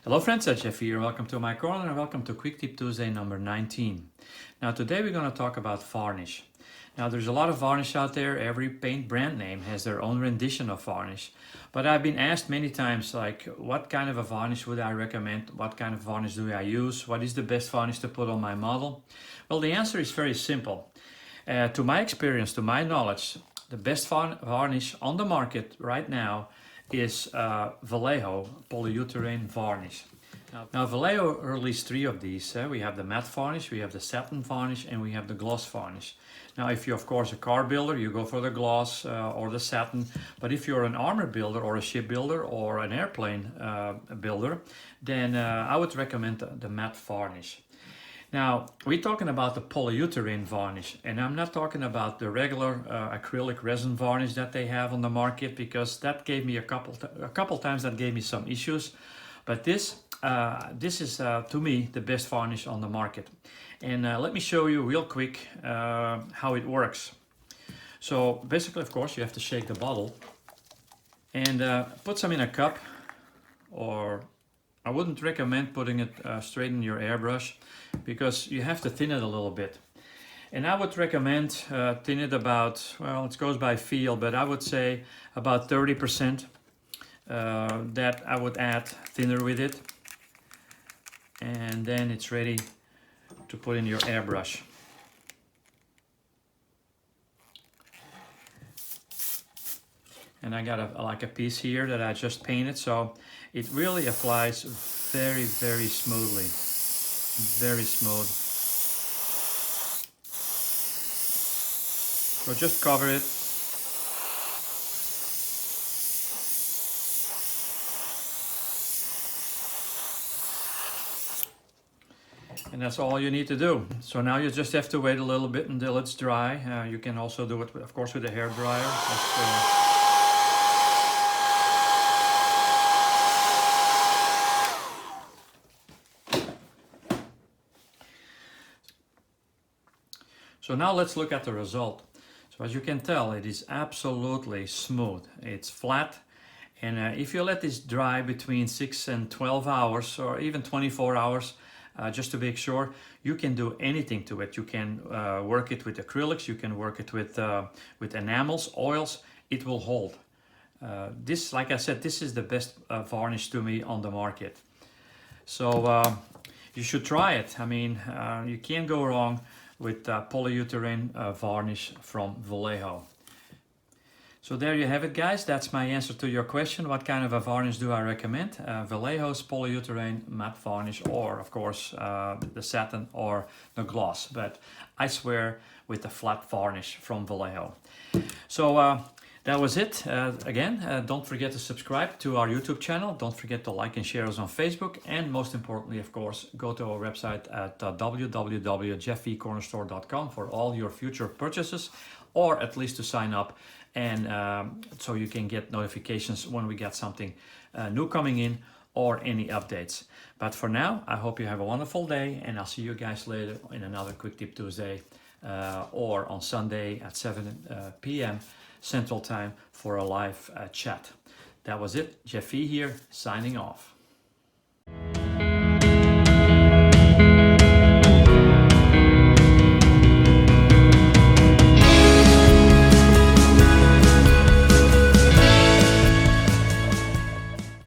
Hello friends, it's Jeff here. Welcome to my corner and welcome to Quick Tip Tuesday number 19. Now today we're going to talk about varnish. Now there's a lot of varnish out there. Every paint brand name has their own rendition of varnish. But I've been asked many times like what kind of a varnish would I recommend? What kind of varnish do I use? What is the best varnish to put on my model? Well, the answer is very simple. To my experience, to my knowledge, the best varnish on the market right now is Vallejo Polyurethane varnish. Now Vallejo released three of these. We have the matte varnish, we have the satin varnish, and we have the gloss varnish. Now if you're of course a car builder, you go for the gloss or the satin. But if you're an armor builder or a ship builder or an airplane builder, then I would recommend the matte varnish. Now, we're talking about the polyurethane varnish, and I'm not talking about the regular acrylic resin varnish that they have on the market, because that gave me a couple times that gave me some issues. But this is to me the best varnish on the market. And let me show you real quick how it works. So basically, of course, you have to shake the bottle and put some in a cup, or I wouldn't recommend putting it straight in your airbrush, because you have to thin it a little bit. And I would recommend thin it about, well, it goes by feel, but I would say about 30% that I would add thinner with it. And then it's ready to put in your airbrush. And I got a piece here that I just painted, so it really applies very, very smoothly. Very smooth. So just cover it. And that's all you need to do. So now you just have to wait a little bit until it's dry. You can also do it, of course, with a hair dryer. So now let's look at the result. So as you can tell, it is absolutely smooth. It's flat. And if you let this dry between 6 and 12 hours or even 24 hours, just to make sure, you can do anything to it. You can work it with acrylics, you can work it with enamels, oils. It will hold. This, like I said, this is the best varnish to me on the market. So you should try it. I mean, you can't go wrong with polyurethane varnish from Vallejo. So there you have it, guys. That's my answer to your question. What kind of a varnish do I recommend? Vallejo's polyurethane matte varnish, or of course the satin or the gloss. But I swear with the flat varnish from Vallejo. So that was it. Again, don't forget to subscribe to our YouTube channel. Don't forget to like and share us on Facebook. And most importantly, of course, go to our website at www.jeffvcornerstore.com for all your future purchases, or at least to sign up, and so you can get notifications when we get something new coming in or any updates. But for now, I hope you have a wonderful day, and I'll see you guys later in another Quick Tip Tuesday or on Sunday at 7 p.m. Central Time for a live chat. That was it. Jeff here, signing off.